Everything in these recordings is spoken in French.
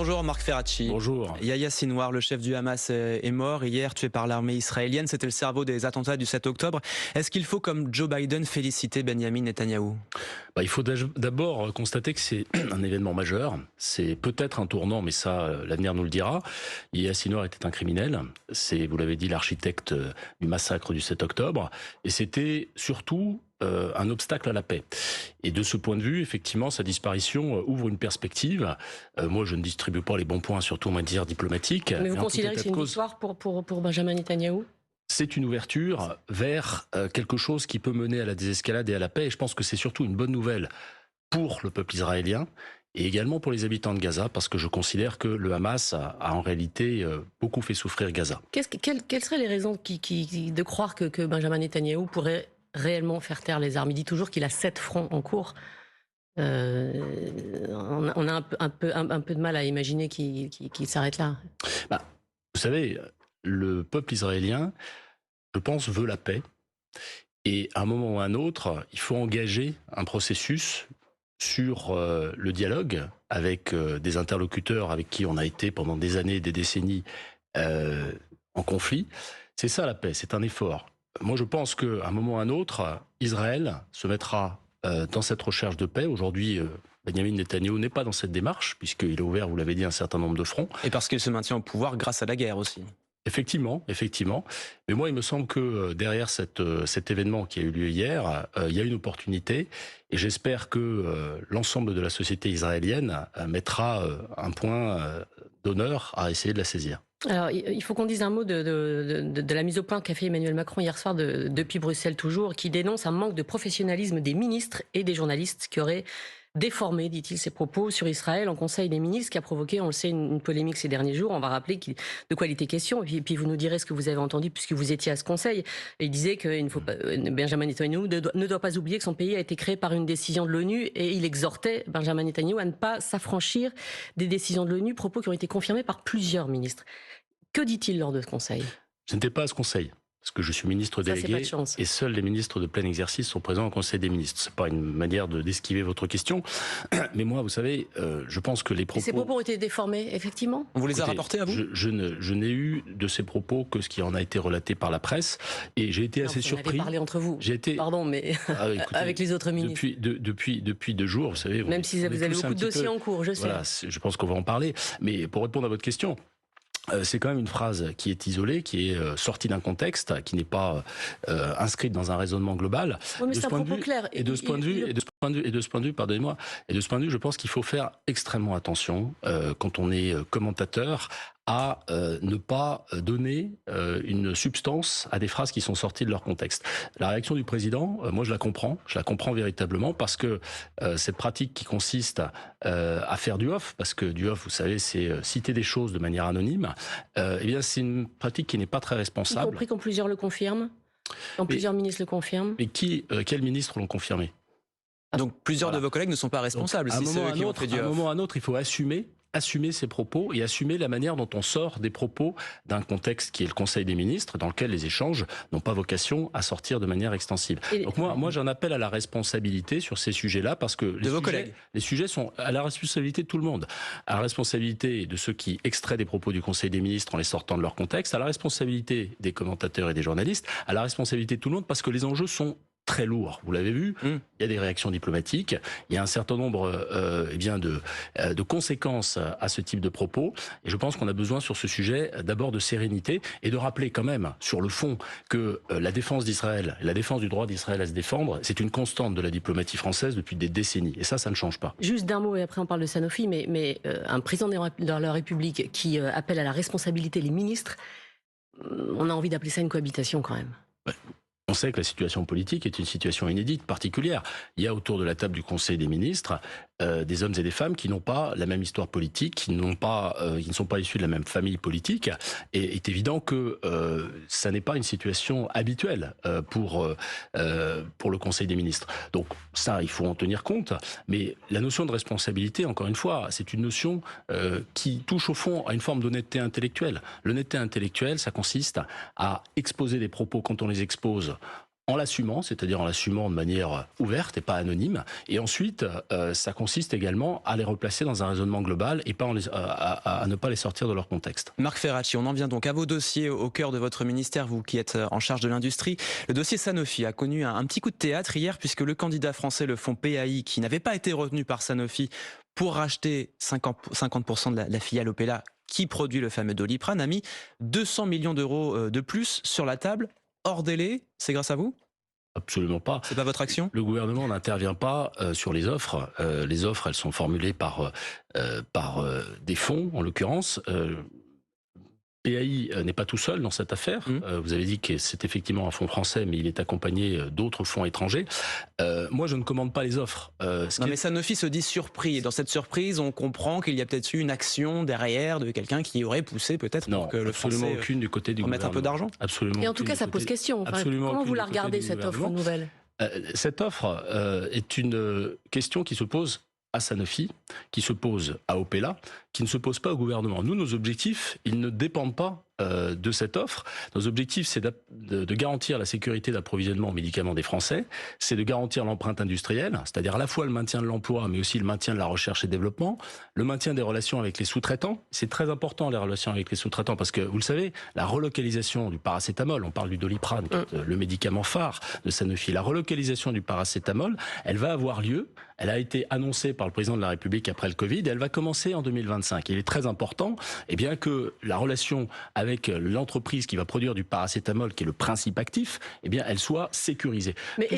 Bonjour Marc Ferracci. Bonjour. Yahya Sinwar, le chef du Hamas, est mort hier, tué par l'armée israélienne. C'était le cerveau des attentats du 7 octobre. Est-ce qu'il faut, comme Joe Biden, féliciter Benyamin Netanyahou? Il faut d'abord constater que c'est un événement majeur. C'est peut-être un tournant, mais ça, l'avenir nous le dira. Yahya Sinwar était un criminel. C'est, vous l'avez dit, l'architecte du massacre du 7 octobre. Et c'était surtout un obstacle à la paix. Et de ce point de vue, effectivement, sa disparition ouvre une perspective. Moi, je ne distribue pas les bons points, surtout en matière diplomatique. Mais vous considérez que c'est une victoire pour Benjamin Netanyahou? C'est une ouverture vers quelque chose qui peut mener à la désescalade et à la paix. Et je pense que c'est surtout une bonne nouvelle pour le peuple israélien et également pour les habitants de Gaza, parce que je considère que le Hamas a en réalité beaucoup fait souffrir Gaza. Quelles seraient les raisons de croire que Benjamin Netanyahou pourrait réellement faire taire les armes? Il dit toujours qu'il a 7 fronts en cours. On a un peu de mal à imaginer qu'il s'arrête là. Vous savez, le peuple israélien, je pense, veut la paix. Et à un moment ou à un autre, il faut engager un processus sur le dialogue avec des interlocuteurs avec qui on a été pendant des années, des décennies en conflit. C'est ça la paix, c'est un effort. Moi, je pense qu'à un moment ou à un autre, Israël se mettra dans cette recherche de paix. Aujourd'hui, Benyamin Netanyahou n'est pas dans cette démarche, puisqu'il a ouvert, vous l'avez dit, un certain nombre de fronts. Et parce qu'il se maintient au pouvoir grâce à la guerre aussi. Effectivement. Mais moi, il me semble que derrière cet événement qui a eu lieu hier, il y a une opportunité. Et j'espère que l'ensemble de la société israélienne mettra un point d'honneur à essayer de la saisir. Alors, il faut qu'on dise un mot de la mise au point qu'a fait Emmanuel Macron hier soir depuis Bruxelles toujours, qui dénonce un manque de professionnalisme des ministres et des journalistes qui auraient déformé, dit-il, ses propos sur Israël en Conseil des ministres, qui a provoqué, on le sait, une polémique ces derniers jours. On va rappeler de quoi il était question, et puis vous nous direz ce que vous avez entendu puisque vous étiez à ce Conseil. Et il disait que Benjamin Netanyahou ne doit pas oublier que son pays a été créé par une décision de l'ONU, et il exhortait Benjamin Netanyahou à ne pas s'affranchir des décisions de l'ONU, propos qui ont été confirmés par plusieurs ministres. Que dit-il lors de ce Conseil? Je n'étais pas à ce Conseil, parce que je suis ministre délégué et seuls les ministres de plein exercice sont présents au Conseil des ministres. C'est pas une manière d'esquiver votre question, mais moi, vous savez, je pense que les propos... Et ces propos ont été déformés, effectivement? On vous les a rapportés à vous? Je n'ai eu de ces propos que ce qui en a été relaté par la presse, et j'ai été assez surpris. Vous en avez parlé entre vous, pardon, mais écoutez, avec les autres ministres. Depuis 2 jours, vous savez... Même si vous avez beaucoup de dossiers en cours, je sais. Voilà, je pense qu'on va en parler, mais pour répondre à votre question... c'est quand même une phrase qui est isolée, qui est sortie d'un contexte, qui n'est pas inscrite dans un raisonnement global. Oui, mais c'est un propos clair. Et de ce point de vue, pardonnez-moi, et de ce point de vue, je pense qu'il faut faire extrêmement attention quand on est commentateur à ne pas donner une substance à des phrases qui sont sorties de leur contexte. La réaction du président, moi je la comprends véritablement, parce que cette pratique qui consiste à faire du off, parce que du off, vous savez, c'est citer des choses de manière anonyme, eh bien c'est une pratique qui n'est pas très responsable. Y compris quand plusieurs le confirment, quand plusieurs ministres le confirment. Mais quels ministres l'ont confirmé? Donc plusieurs de vos collègues ne sont pas responsables. À un moment ou à un autre, il faut assumer ses propos et assumer la manière dont on sort des propos d'un contexte qui est le Conseil des ministres, dans lequel les échanges n'ont pas vocation à sortir de manière extensive. Donc moi j'en appelle à la responsabilité sur ces sujets-là, parce que les sujets sont à la responsabilité de tout le monde. À la responsabilité de ceux qui extraient des propos du Conseil des ministres en les sortant de leur contexte, à la responsabilité des commentateurs et des journalistes, à la responsabilité de tout le monde, parce que les enjeux sont très lourd. Vous l'avez vu, il y a des réactions diplomatiques, il y a un certain nombre de conséquences à ce type de propos, et je pense qu'on a besoin sur ce sujet d'abord de sérénité et de rappeler quand même sur le fond que la défense d'Israël, la défense du droit d'Israël à se défendre, c'est une constante de la diplomatie française depuis des décennies, et ça ne change pas. Juste d'un mot, et après on parle de Sanofi, mais un président de la République qui appelle à la responsabilité les ministres, on a envie d'appeler ça une cohabitation quand même. Ouais. On sait que la situation politique est une situation inédite, particulière. Il y a autour de la table du Conseil des ministres des hommes et des femmes qui n'ont pas la même histoire politique, qui ne sont pas issus de la même famille politique. Et il est évident que ça n'est pas une situation habituelle pour le Conseil des ministres. Donc ça, il faut en tenir compte. Mais la notion de responsabilité, encore une fois, c'est une notion qui touche au fond à une forme d'honnêteté intellectuelle. L'honnêteté intellectuelle, ça consiste à exposer des propos quand on les expose en l'assumant, c'est-à-dire en l'assumant de manière ouverte et pas anonyme. Et ensuite, ça consiste également à les replacer dans un raisonnement global et pas à ne pas les sortir de leur contexte. Marc Ferracci, on en vient donc à vos dossiers au cœur de votre ministère, vous qui êtes en charge de l'industrie. Le dossier Sanofi a connu un petit coup de théâtre hier puisque le candidat français, le fonds PAI, qui n'avait pas été retenu par Sanofi pour racheter 50% de la filiale Opella qui produit le fameux Doliprane, a mis 200 millions d'euros de plus sur la table, hors délai. C'est grâce à vous ? Absolument pas. C'est pas votre action ? Le gouvernement n'intervient pas sur les offres. Les offres, elles sont formulées par des fonds, en l'occurrence. PAI n'est pas tout seul dans cette affaire. Vous avez dit que c'est effectivement un fonds français, mais il est accompagné d'autres fonds étrangers. Moi, je ne commande pas les offres. Mais Sanofi se dit surpris. Et dans cette surprise, on comprend qu'il y a peut-être eu une action derrière de quelqu'un qui aurait poussé peut-être pour que le absolument français aucune du côté du remette un peu d'argent. Absolument. Et en tout cas, ça pose question. Enfin, comment vous la regardez, cette offre nouvelle ? Cette offre est une question qui se pose à Sanofi, qui se pose à Opella, qui ne se pose pas au gouvernement. Nous, nos objectifs, ils ne dépendent pas de cette offre. Nos objectifs, c'est de garantir la sécurité d'approvisionnement en médicaments des Français, c'est de garantir l'empreinte industrielle, c'est-à-dire à la fois le maintien de l'emploi, mais aussi le maintien de la recherche et développement, le maintien des relations avec les sous-traitants. C'est très important, les relations avec les sous-traitants, parce que, vous le savez, la relocalisation du paracétamol, on parle du Doliprane, qui est le médicament phare de Sanofi, la relocalisation du paracétamol, elle va avoir lieu, elle a été annoncée par le président de la République après le Covid, et elle va commencer en 2025. Il est très important que la relation avec l'entreprise qui va produire du paracétamol, qui est le principe actif, elle soit sécurisée. Mais tout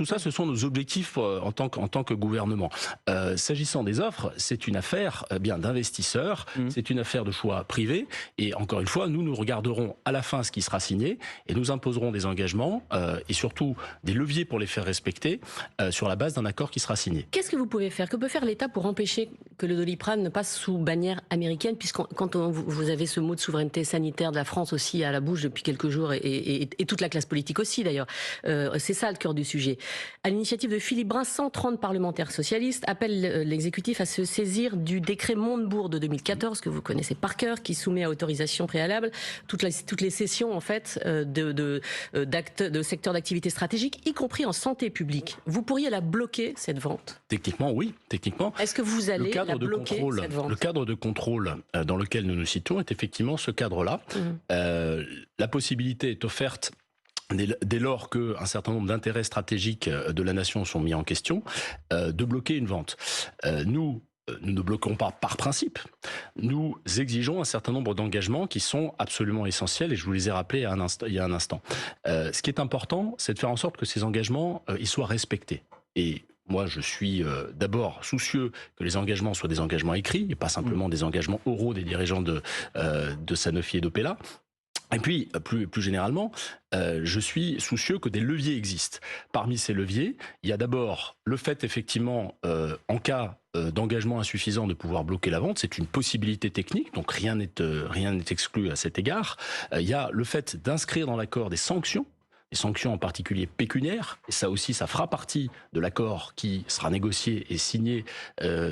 ça, ce sont nos objectifs en tant que gouvernement. S'agissant des offres, c'est une affaire d'investisseurs, c'est une affaire de choix privé, et encore une fois, nous regarderons à la fin ce qui sera signé, et nous imposerons des engagements, et surtout des leviers pour les faire respecter, sur la base d'un accord qui sera signé. Qu'est-ce que vous pouvez faire ? Que peut faire l'État pour empêcher que le Doliprane ne passe sous bannière américaine, quand vous avez ce mot de souveraineté sanitaire de la France aussi à la bouche depuis quelques jours, et toute la classe politique aussi d'ailleurs. C'est ça le cœur du sujet. À l'initiative de Philippe Brun, 130 parlementaires socialistes appellent l'exécutif à se saisir du décret Montebourg de 2014, que vous connaissez par cœur, qui soumet à autorisation préalable toutes les cessions en fait de secteurs d'activité stratégique, y compris en santé publique. Vous pourriez la bloquer, cette vente ? Techniquement, oui. Techniquement. Est-ce que vous allez la bloquer, cette vente ? Le cadre de contrôle dans lequel nous nous situons est effectivement ce cadre-là. La possibilité est offerte dès lors qu'un certain nombre d'intérêts stratégiques de la nation sont mis en question, de bloquer une vente. Nous ne bloquons pas par principe. Nous exigeons un certain nombre d'engagements qui sont absolument essentiels, et je vous les ai rappelés il y a un instant. Ce qui est important, c'est de faire en sorte que ces engagements ils soient respectés. Et moi, je suis d'abord soucieux que les engagements soient des engagements écrits, et pas simplement des engagements oraux des dirigeants de Sanofi et d'Opella. Et puis, plus généralement, je suis soucieux que des leviers existent. Parmi ces leviers, il y a d'abord le fait, effectivement, en cas d'engagement insuffisant, de pouvoir bloquer la vente. C'est une possibilité technique, donc rien n'est exclu à cet égard. Il y a le fait d'inscrire dans l'accord des sanctions en particulier pécuniaires, et ça aussi, ça fera partie de l'accord qui sera négocié et signé,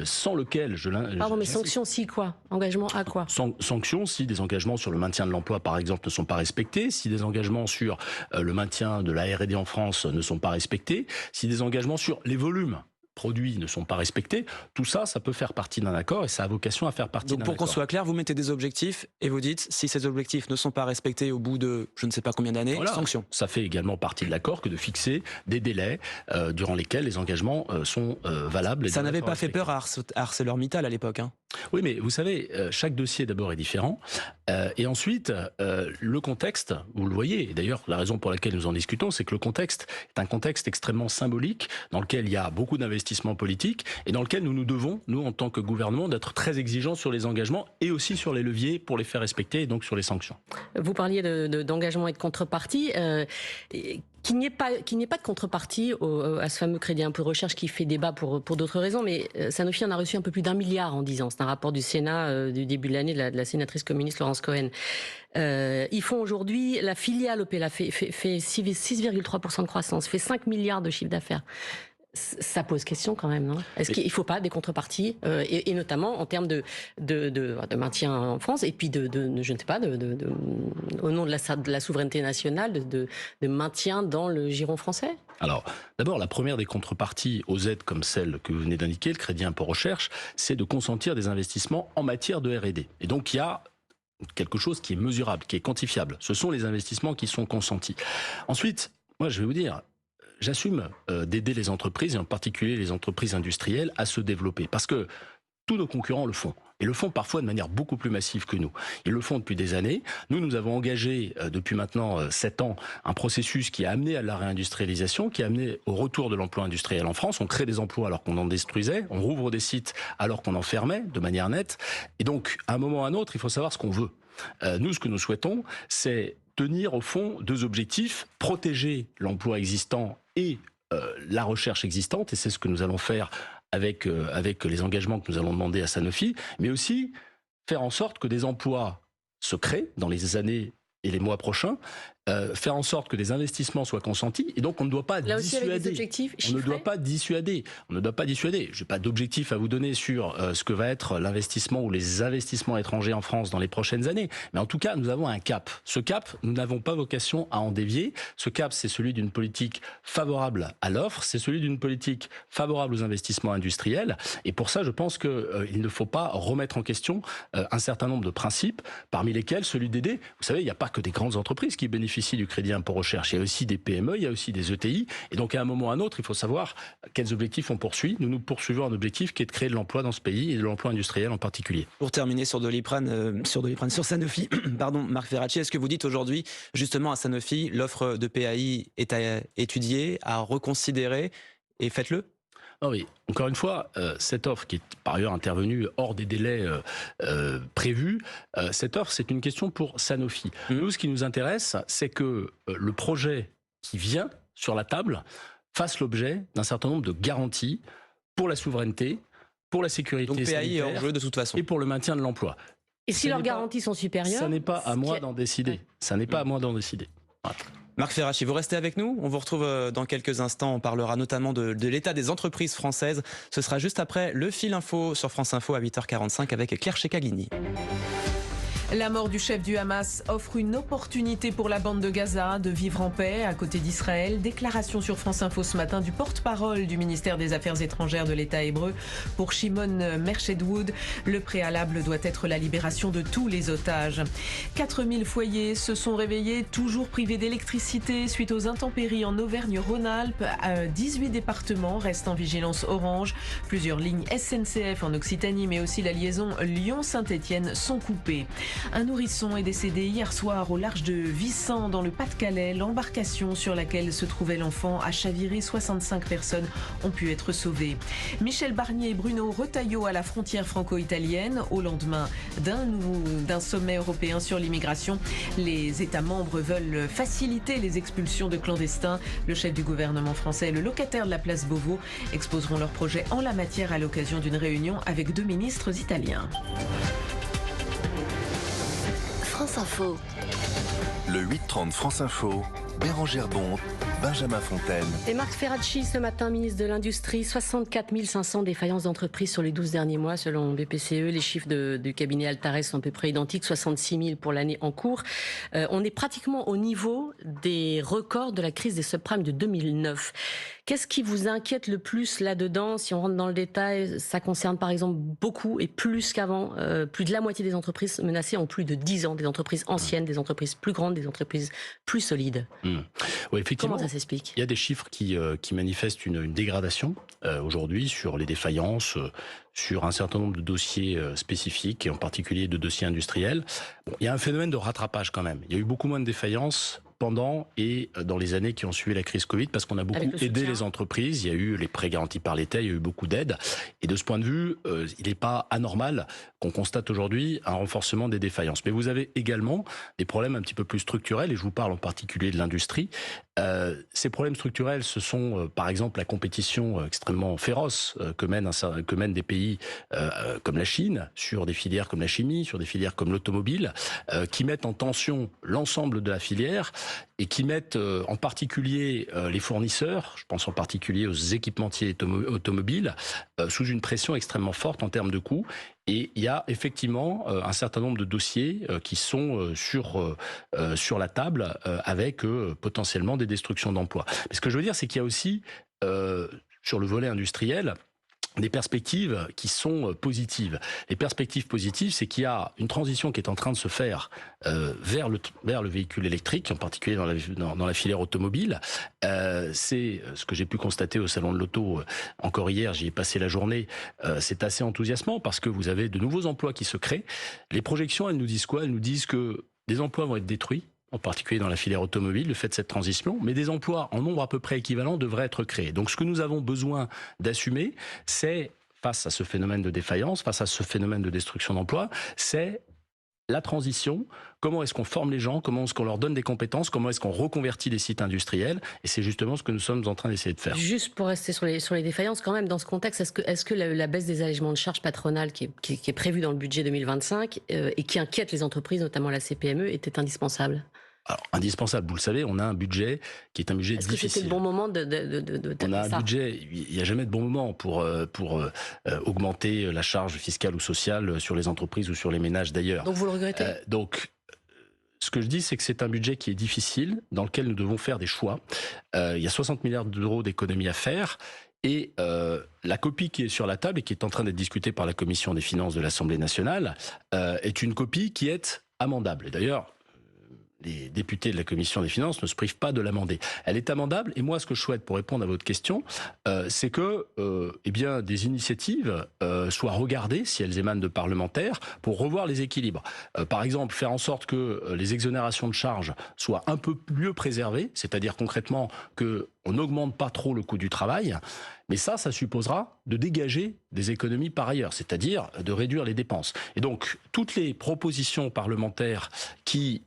sans lequel Pardon, mais sanctions si quoi ? Engagement à quoi ? Sanctions si des engagements sur le maintien de l'emploi, par exemple, ne sont pas respectés, si des engagements sur le maintien de la R&D en France ne sont pas respectés, si des engagements sur les volumes produits ne sont pas respectés, tout ça, ça peut faire partie d'un accord, et ça a vocation à faire partie d'un accord. Donc pour qu'on soit clair, vous mettez des objectifs et vous dites, si ces objectifs ne sont pas respectés au bout de je ne sais pas combien d'années, sanctions. Ça fait également partie de l'accord que de fixer des délais durant lesquels les engagements sont valables. Ça n'avait pas fait peur à ArcelorMittal à l'époque, hein. Oui, mais vous savez, chaque dossier d'abord est différent, et ensuite, le contexte, vous le voyez, et d'ailleurs la raison pour laquelle nous en discutons, c'est que le contexte est un contexte extrêmement symbolique, dans lequel il y a beaucoup d'investissements politiques, et dans lequel nous nous devons, nous en tant que gouvernement, d'être très exigeants sur les engagements, et aussi sur les leviers pour les faire respecter, et donc sur les sanctions. Vous parliez d'engagement et de contrepartie. Qu'il n'y ait pas de contrepartie à ce fameux crédit impôt recherche qui fait débat pour d'autres raisons, mais Sanofi en a reçu un peu plus d'1 milliard en 10 ans. C'est un rapport du Sénat du début de l'année de la sénatrice communiste Laurence Cohen. Ils font aujourd'hui, la filiale Opella fait 6,3% de croissance, fait 5 milliards de chiffre d'affaires. Ça pose question quand même, non? Est-ce qu'il ne faut pas des contreparties, et notamment en termes de maintien en France, et puis je ne sais pas, au nom de la souveraineté nationale, de maintien dans le giron français? Alors, d'abord, la première des contreparties aux aides comme celle que vous venez d'indiquer, le crédit impôt recherche, c'est de consentir des investissements en matière de R&D. Et donc, il y a quelque chose qui est mesurable, qui est quantifiable. Ce sont les investissements qui sont consentis. Ensuite, moi, je vais vous dire, j'assume d'aider les entreprises, et en particulier les entreprises industrielles, à se développer. Parce que tous nos concurrents le font. Et le font parfois de manière beaucoup plus massive que nous. Ils le font depuis des années. Nous avons engagé depuis maintenant 7 ans un processus qui a amené à la réindustrialisation, qui a amené au retour de l'emploi industriel en France. On crée des emplois alors qu'on en détruisait. On rouvre des sites alors qu'on en fermait de manière nette. Et donc, à un moment ou à un autre, il faut savoir ce qu'on veut. Nous, ce que nous souhaitons, c'est tenir au fond 2 objectifs, protéger l'emploi existant et la recherche existante, et c'est ce que nous allons faire avec les engagements que nous allons demander à Sanofi, mais aussi faire en sorte que des emplois se créent dans les années et les mois prochains, faire en sorte que des investissements soient consentis, et donc on ne doit pas Là aussi, dissuader. avec des objectifs On ne doit pas dissuader. On ne doit pas dissuader. Je n'ai pas d'objectif à vous donner sur ce que va être l'investissement ou les investissements étrangers en France dans les prochaines années. Mais en tout cas, nous avons un cap. Ce cap, nous n'avons pas vocation à en dévier. Ce cap, c'est celui d'une politique favorable à l'offre, c'est celui d'une politique favorable aux investissements industriels. Et pour ça, je pense qu'il ne faut pas remettre en question un certain nombre de principes, parmi lesquels celui d'aider. Vous savez, il n'y a pas que des grandes entreprises qui bénéficient du crédit impôt recherche. Il y a aussi des PME, il y a aussi des ETI. Et donc, à un moment ou à un autre, il faut savoir quels objectifs on poursuit. Nous poursuivons un objectif qui est de créer de l'emploi dans ce pays et de l'emploi industriel en particulier. Pour terminer sur sur Sanofi, pardon, Marc Ferracci, est-ce que vous dites aujourd'hui, justement, à Sanofi, l'offre de PAI est à étudier, à reconsidérer, et faites-le? Ah oui, encore une fois, cette offre qui est par ailleurs intervenue hors des délais prévus, cette offre, c'est une question pour Sanofi. Nous, ce qui nous intéresse, c'est que le projet qui vient sur la table fasse l'objet d'un certain nombre de garanties pour la souveraineté, pour la sécurité Donc PAI sanitaire est en jeu de toute façon. et pour le maintien de l'emploi. Et si leurs garanties sont supérieures? Ça n'est pas à moi d'en décider. Ouais. Ça n'est pas à moi d'en décider. Voilà. Marc Ferracci, vous restez avec nous. On vous retrouve dans quelques instants. On parlera notamment de l'état des entreprises françaises. Ce sera juste après le fil info sur France Info à 8h45 avec Claire Checaglini. La mort du chef du Hamas offre une opportunité pour la bande de Gaza de vivre en paix à côté d'Israël. Déclaration sur France Info ce matin du porte-parole du ministère des Affaires étrangères de l'État hébreu. Pour Shimon Merchedwood, le préalable doit être la libération de tous les otages. 4000 foyers se sont réveillés toujours privés d'électricité suite aux intempéries en Auvergne-Rhône-Alpes. 18 départements restent en vigilance orange. Plusieurs lignes SNCF en Occitanie, mais aussi la liaison Lyon-Saint-Étienne sont coupées. Un nourrisson est décédé hier soir au large de Vissant dans le Pas-de-Calais. L'embarcation sur laquelle se trouvait l'enfant a chaviré. 65 personnes ont pu être sauvées. Michel Barnier et Bruno Retailleau à la frontière franco-italienne au lendemain d'un sommet européen sur l'immigration. Les États membres veulent faciliter les expulsions de clandestins. Le chef du gouvernement français et le locataire de la place Beauvau exposeront leurs projets en la matière à l'occasion d'une réunion avec 2 ministres italiens. France Info. Le 8-30 France Info, Bérangère Bonte, Benjamin Fontaine. Et Marc Ferracci, ce matin, ministre de l'Industrie, 64 500 défaillances d'entreprises sur les 12 derniers mois, selon BPCE. Les chiffres du cabinet Altares sont à peu près identiques, 66 000 pour l'année en cours. On est pratiquement au niveau des records de la crise des subprimes de 2009. Qu'est-ce qui vous inquiète le plus là-dedans? Si on rentre dans le détail, ça concerne par exemple beaucoup et plus qu'avant. Plus de la moitié des entreprises menacées ont plus de 10 ans, des entreprises anciennes, des entreprises plus grandes, des entreprises plus solides. Oui, effectivement. Comment ça s'explique? Il y a des chiffres qui manifestent une dégradation aujourd'hui sur les défaillances, sur un certain nombre de dossiers spécifiques, et en particulier de dossiers industriels. Bon, il y a un phénomène de rattrapage quand même. Il y a eu beaucoup moins de défaillances pendant et dans les années qui ont suivi la crise Covid, parce qu'on a beaucoup aidé les entreprises. Il y a eu les prêts garantis par l'État, il y a eu beaucoup d'aides. Et de ce point de vue, il n'est pas anormal qu'on constate aujourd'hui un renforcement des défaillances. Mais vous avez également des problèmes un petit peu plus structurels, et je vous parle en particulier de l'industrie. Ces problèmes structurels, ce sont par exemple la compétition extrêmement féroce que mènent des pays comme la Chine, sur des filières comme la chimie, sur des filières comme l'automobile, qui mettent en tension l'ensemble de la filière. et qui mettent en particulier les fournisseurs, je pense en particulier aux équipementiers automobiles, sous une pression extrêmement forte en termes de coûts. Et il y a effectivement un certain nombre de dossiers qui sont sur la table avec potentiellement des destructions d'emplois. Mais ce que je veux dire, c'est qu'il y a aussi, sur le volet industriel, des perspectives qui sont positives. Les perspectives positives, c'est qu'il y a une transition qui est en train de se faire vers le véhicule électrique, en particulier dans la filière automobile. C'est ce que j'ai pu constater au Salon de l'Auto encore hier, j'y ai passé la journée. C'est assez enthousiasmant parce que vous avez de nouveaux emplois qui se créent. Les projections, elles nous disent quoi? Elles nous disent que des emplois vont être détruits, en particulier dans la filière automobile, le fait de cette transition, mais des emplois en nombre à peu près équivalent devraient être créés. Donc ce que nous avons besoin d'assumer, c'est, face à ce phénomène de défaillance, face à ce phénomène de destruction d'emplois, c'est la transition. Comment est-ce qu'on forme les gens? Comment est-ce qu'on leur donne des compétences? Comment est-ce qu'on reconvertit des sites industriels? Et c'est justement ce que nous sommes en train d'essayer de faire. Juste pour rester sur les défaillances, quand même, dans ce contexte, est-ce que la baisse des allégements de charges patronales qui est prévue dans le budget 2025 et qui inquiète les entreprises, notamment la CPME, était indispensable? Alors, indispensable, vous le savez, on a un budget qui est un budget difficile. Est-ce que c'était le bon moment de on a un budget, il n'y a jamais de bon moment pour augmenter la charge fiscale ou sociale sur les entreprises ou sur les ménages d'ailleurs. Donc vous le regrettez? Ce que je dis, c'est que c'est un budget qui est difficile, dans lequel nous devons faire des choix. Il y a 60 milliards d'euros d'économies à faire. Et la copie qui est sur la table et qui est en train d'être discutée par la Commission des finances de l'Assemblée nationale est une copie qui est amendable. Et d'ailleurs, les députés de la Commission des finances ne se privent pas de l'amender. Elle est amendable, et moi, ce que je souhaite, pour répondre à votre question, c'est que des initiatives soient regardées, si elles émanent de parlementaires, pour revoir les équilibres. Par exemple, faire en sorte que les exonérations de charges soient un peu mieux préservées, c'est-à-dire concrètement qu'on n'augmente pas trop le coût du travail, mais ça supposera de dégager des économies par ailleurs, c'est-à-dire de réduire les dépenses. Et donc, toutes les propositions parlementaires qui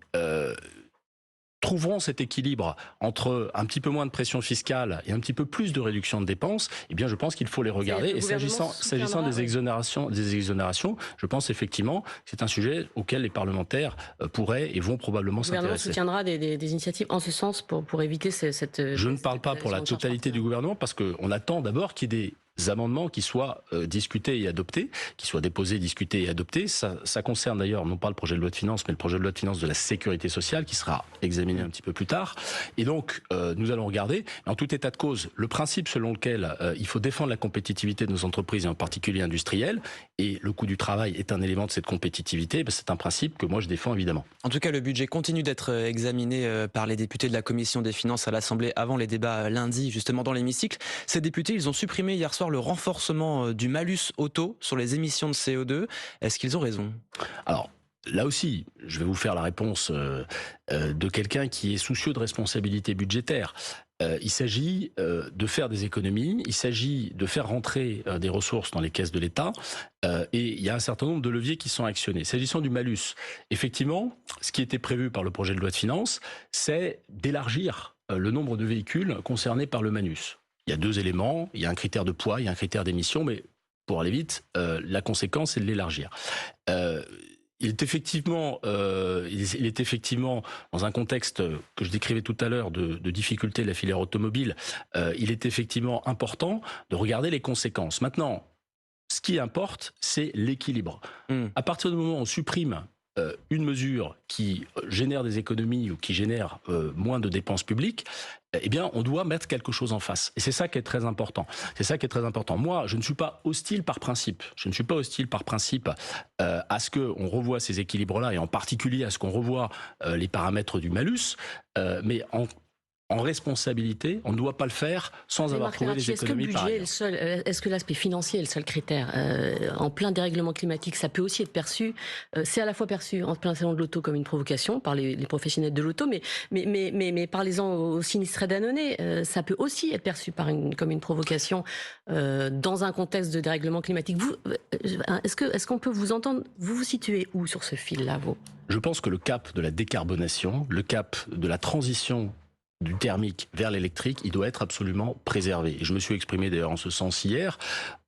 trouveront cet équilibre entre un petit peu moins de pression fiscale et un petit peu plus de réduction de dépenses, eh bien, je pense qu'il faut les regarder. Et s'agissant des exonérations, je pense effectivement que c'est un sujet auquel les parlementaires pourraient et vont probablement s'intéresser. Le gouvernement soutiendra des initiatives en ce sens pour éviter cette... Je ne parle pas pour la totalité du gouvernement parce qu'on attend d'abord qu'il y ait des amendements qui soient discutés et adoptés, qui soient déposés, discutés et adoptés. Ça concerne d'ailleurs non pas le projet de loi de finances, mais le projet de loi de finances de la sécurité sociale qui sera examiné un petit peu plus tard. Et donc, nous allons regarder. En tout état de cause, le principe selon lequel il faut défendre la compétitivité de nos entreprises et en particulier industrielles, et le coût du travail est un élément de cette compétitivité, c'est un principe que moi je défends évidemment. En tout cas, le budget continue d'être examiné par les députés de la Commission des finances à l'Assemblée avant les débats lundi, justement dans l'hémicycle. Ces députés, ils ont supprimé hier soir le renforcement du malus auto sur les émissions de CO2. Est-ce qu'ils ont raison? Alors, là aussi, je vais vous faire la réponse de quelqu'un qui est soucieux de responsabilité budgétaire. Il s'agit de faire des économies, il s'agit de faire rentrer des ressources dans les caisses de l'État et il y a un certain nombre de leviers qui sont actionnés. S'agissant du malus, effectivement, ce qui était prévu par le projet de loi de finances, c'est d'élargir le nombre de véhicules concernés par le malus. Il y a deux éléments, il y a un critère de poids, il y a un critère d'émission, mais pour aller vite, la conséquence, c'est de l'élargir. Il est effectivement dans un contexte que je décrivais tout à l'heure de difficulté de la filière automobile, il est effectivement important de regarder les conséquences. Maintenant, ce qui importe, c'est l'équilibre. À partir du moment où on supprime une mesure qui génère des économies ou qui génère moins de dépenses publiques, eh bien, on doit mettre quelque chose en face. Et c'est ça qui est très important. C'est ça qui est très important. Moi, je ne suis pas hostile par principe. Je ne suis pas hostile par principe à ce qu'on revoie ces équilibres-là et en particulier à ce qu'on revoie les paramètres du malus. Mais en responsabilité, on ne doit pas le faire sans avoir trouvé les économies par ailleurs. Est-ce que l'aspect financier est le seul critère? En plein dérèglement climatique, ça peut aussi être perçu, c'est à la fois perçu en plein salon de l'auto comme une provocation par les professionnels de l'auto, mais parlez-en aux sinistrés d'Annonay, ça peut aussi être perçu comme une provocation dans un contexte de dérèglement climatique. Est-ce qu'on peut vous entendre? Vous vous situez où sur ce fil-là, vous? Je pense que le cap de la décarbonation, le cap de la transition du thermique vers l'électrique, il doit être absolument préservé. Et je me suis exprimé d'ailleurs en ce sens hier.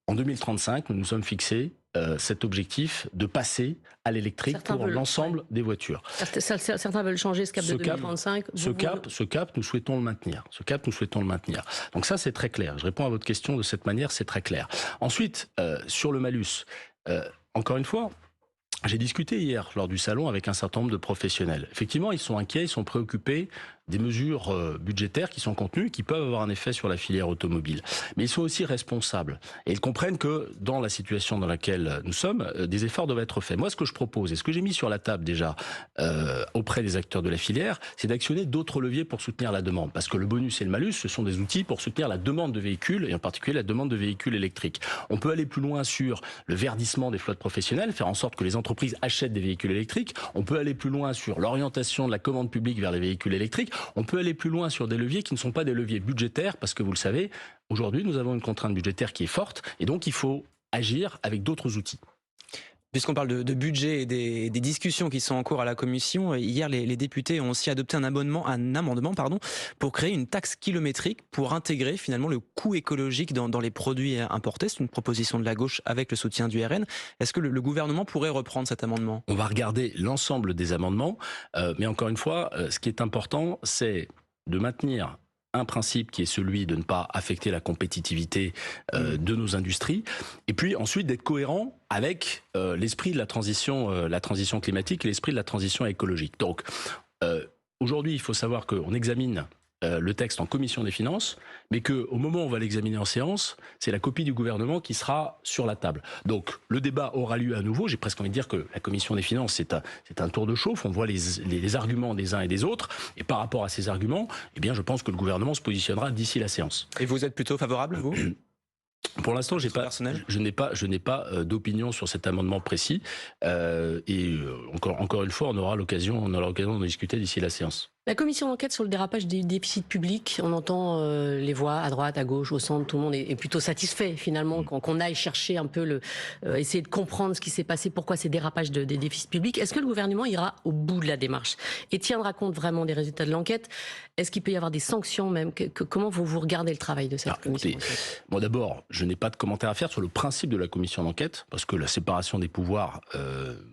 En 2035, nous nous sommes fixés cet objectif de passer à l'électrique Certains pour veulent, l'ensemble des voitures. Certains veulent changer ce cap de 2035. Ce cap, nous souhaitons le maintenir. Donc ça, c'est très clair. Je réponds à votre question de cette manière, c'est très clair. Ensuite, sur le malus, encore une fois, j'ai discuté hier lors du salon avec un certain nombre de professionnels. Effectivement, ils sont inquiets, ils sont préoccupés des mesures budgétaires qui sont contenues, qui peuvent avoir un effet sur la filière automobile. Mais ils sont aussi responsables. Et ils comprennent que dans la situation dans laquelle nous sommes, des efforts doivent être faits. Moi, ce que je propose, et ce que j'ai mis sur la table déjà auprès des acteurs de la filière, c'est d'actionner d'autres leviers pour soutenir la demande. Parce que le bonus et le malus, ce sont des outils pour soutenir la demande de véhicules, et en particulier la demande de véhicules électriques. On peut aller plus loin sur le verdissement des flottes professionnelles, faire en sorte que les entreprises achètent des véhicules électriques. On peut aller plus loin sur l'orientation de la commande publique vers les véhicules électriques. On peut aller plus loin sur des leviers qui ne sont pas des leviers budgétaires, parce que vous le savez, aujourd'hui, nous avons une contrainte budgétaire qui est forte, et donc il faut agir avec d'autres outils. Puisqu'on parle de budget et des discussions qui sont en cours à la Commission, hier les députés ont aussi adopté un amendement pour créer une taxe kilométrique pour intégrer finalement le coût écologique dans les produits importés. C'est une proposition de la gauche avec le soutien du RN. Est-ce que le gouvernement pourrait reprendre cet amendement ? On va regarder l'ensemble des amendements, mais encore une fois, ce qui est important, c'est de maintenir un principe qui est celui de ne pas affecter la compétitivité de nos industries, et puis ensuite d'être cohérent avec l'esprit de la transition climatique et l'esprit de la transition écologique. Donc aujourd'hui, il faut savoir qu'on examine le texte en commission des finances, mais qu'au moment où on va l'examiner en séance, c'est la copie du gouvernement qui sera sur la table. Donc le débat aura lieu à nouveau. J'ai presque envie de dire que la commission des finances, c'est un tour de chauffe. On voit les arguments des uns et des autres. Et par rapport à ces arguments, eh bien, je pense que le gouvernement se positionnera d'ici la séance. Et vous êtes plutôt favorable, vous ? Pour l'instant, je n'ai pas d'opinion sur cet amendement précis. Encore une fois, on aura l'occasion d'en discuter d'ici la séance. La commission d'enquête sur le dérapage des déficits publics, on entend les voix à droite, à gauche, au centre, tout le monde est plutôt satisfait finalement qu'on aille chercher un peu essayer de comprendre ce qui s'est passé, pourquoi ces dérapages des déficits publics. Est-ce que le gouvernement ira au bout de la démarche et tiendra compte vraiment des résultats de l'enquête? Est-ce qu'il peut y avoir des sanctions même? Comment vous regardez le travail de cette commission d'enquête? Bon, d'abord, je n'ai pas de commentaire à faire sur le principe de la commission d'enquête, parce que la séparation des pouvoirs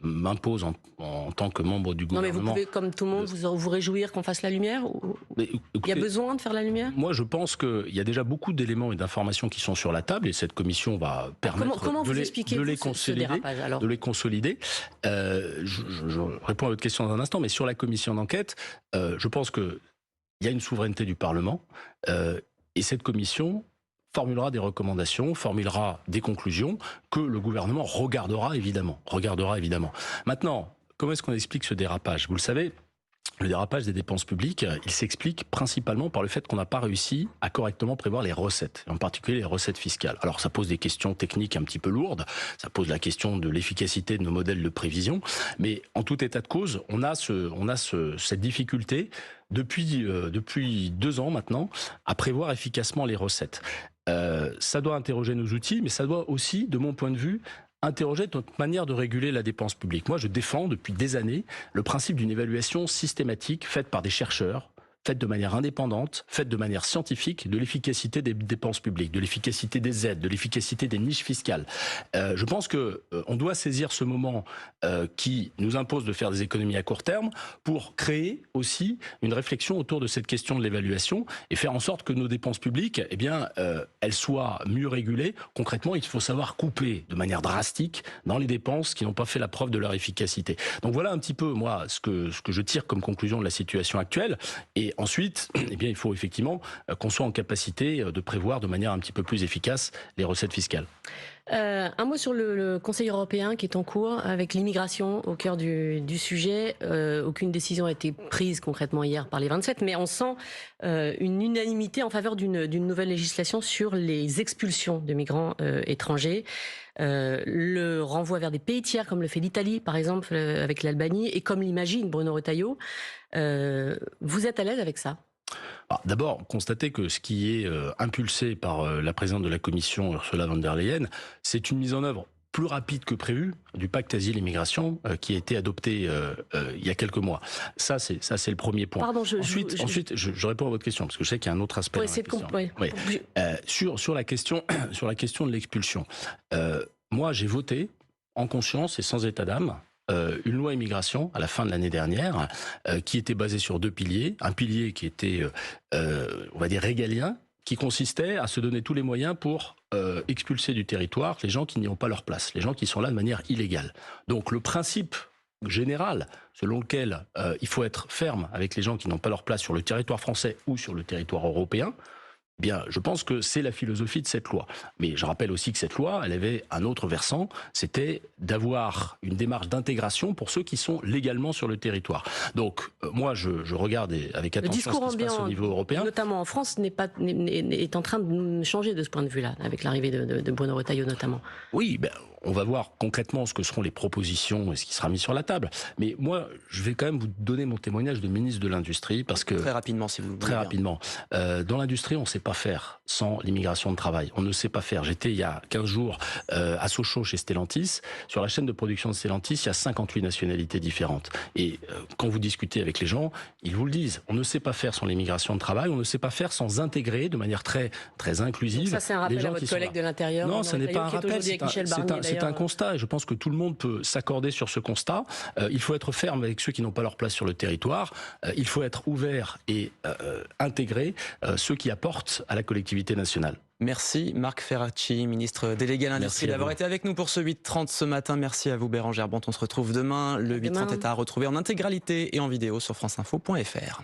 m'impose en tant que membre du gouvernement. Non, mais vous pouvez, comme tout le monde, vous réjouir qu'on fasse la lumière? Écoutez, il y a besoin de faire la lumière? Moi, je pense qu'il y a déjà beaucoup d'éléments et d'informations qui sont sur la table, et cette commission va permettre de les consolider. Je réponds à votre question dans un instant, mais sur la commission d'enquête, je pense qu'il y a une souveraineté du Parlement, et cette commission formulera des recommandations, formulera des conclusions que le gouvernement regardera évidemment. Maintenant, comment est-ce qu'on explique ce dérapage? Vous le savez, le dérapage des dépenses publiques, il s'explique principalement par le fait qu'on n'a pas réussi à correctement prévoir les recettes, en particulier les recettes fiscales. Alors ça pose des questions techniques un petit peu lourdes, ça pose la question de l'efficacité de nos modèles de prévision, mais en tout état de cause, on a cette difficulté depuis 2 ans maintenant à prévoir efficacement les recettes. Ça doit interroger nos outils, mais ça doit aussi, de mon point de vue, interroger notre manière de réguler la dépense publique. Moi, je défends depuis des années le principe d'une évaluation systématique faite par des chercheurs, faite de manière indépendante, faite de manière scientifique, de l'efficacité des dépenses publiques, de l'efficacité des aides, de l'efficacité des niches fiscales. Je pense que on doit saisir ce moment qui nous impose de faire des économies à court terme pour créer aussi une réflexion autour de cette question de l'évaluation et faire en sorte que nos dépenses publiques, eh bien, elles soient mieux régulées. Concrètement, il faut savoir couper de manière drastique dans les dépenses qui n'ont pas fait la preuve de leur efficacité. Donc voilà un petit peu, moi, ce que je tire comme conclusion de la situation actuelle. Et ensuite, eh bien, il faut effectivement qu'on soit en capacité de prévoir de manière un petit peu plus efficace les recettes fiscales. Un mot sur le Conseil européen qui est en cours avec l'immigration au cœur du sujet. Aucune décision n'a été prise concrètement hier par les 27, mais on sent une unanimité en faveur d'une nouvelle législation sur les expulsions de migrants étrangers. Le renvoi vers des pays tiers comme le fait l'Italie par exemple avec l'Albanie et comme l'imagine Bruno Retailleau. Vous êtes à l'aise avec ça? D'abord, constatez que ce qui est impulsé par la présidente de la Commission, Ursula von der Leyen, c'est une mise en œuvre plus rapide que prévu du pacte asile et migration qui a été adopté il y a quelques mois. Ça, c'est le premier point. Pardon, Ensuite, je réponds à votre question parce que je sais qu'il y a un autre aspect. Sur la question de l'expulsion. Moi, j'ai voté en conscience et sans état d'âme, une loi immigration à la fin de l'année dernière qui était basée sur 2 piliers. Un pilier qui était, on va dire, régalien, qui consistait à se donner tous les moyens pour expulser du territoire les gens qui n'y ont pas leur place, les gens qui sont là de manière illégale. Donc le principe général selon lequel il faut être ferme avec les gens qui n'ont pas leur place sur le territoire français ou sur le territoire européen, bien, je pense que c'est la philosophie de cette loi. Mais je rappelle aussi que cette loi, elle avait un autre versant, c'était d'avoir une démarche d'intégration pour ceux qui sont légalement sur le territoire. Donc, moi, je regarde avec attention ce qui se passe au niveau européen. Notamment en France, est en train de changer de ce point de vue-là, avec l'arrivée de Bruno Retailleau notamment. Oui, ben, on va voir concrètement ce que seront les propositions et ce qui sera mis sur la table. Mais moi, je vais quand même vous donner mon témoignage de ministre de l'Industrie, parce que... Très rapidement, si vous voulez. Très rapidement. Dans l'industrie, on ne sait pas faire sans l'immigration de travail. On ne sait pas faire. J'étais il y a 15 jours à Sochaux chez Stellantis. Sur la chaîne de production de Stellantis, il y a 58 nationalités différentes. Et quand vous discutez avec les gens, ils vous le disent. On ne sait pas faire sans l'immigration de travail. On ne sait pas faire sans intégrer de manière très, très inclusive. Donc ça, c'est un rappel les gens à votre qui sont collègue là. de l'Intérieur. Non, ce n'est pas un rappel. C'est un constat. constat. Et je pense que tout le monde peut s'accorder sur ce constat. Il faut être ferme avec ceux qui n'ont pas leur place sur le territoire. Il faut être ouvert et intégrer ceux qui apportent à la collectivité nationale. Merci Marc Ferracci, ministre délégué à l'Industrie, d'avoir été avec nous pour ce 8-30 ce matin. Merci à vous Bérangère Bonte. On se retrouve demain. Le 8-30 est à retrouver en intégralité et en vidéo sur franceinfo.fr.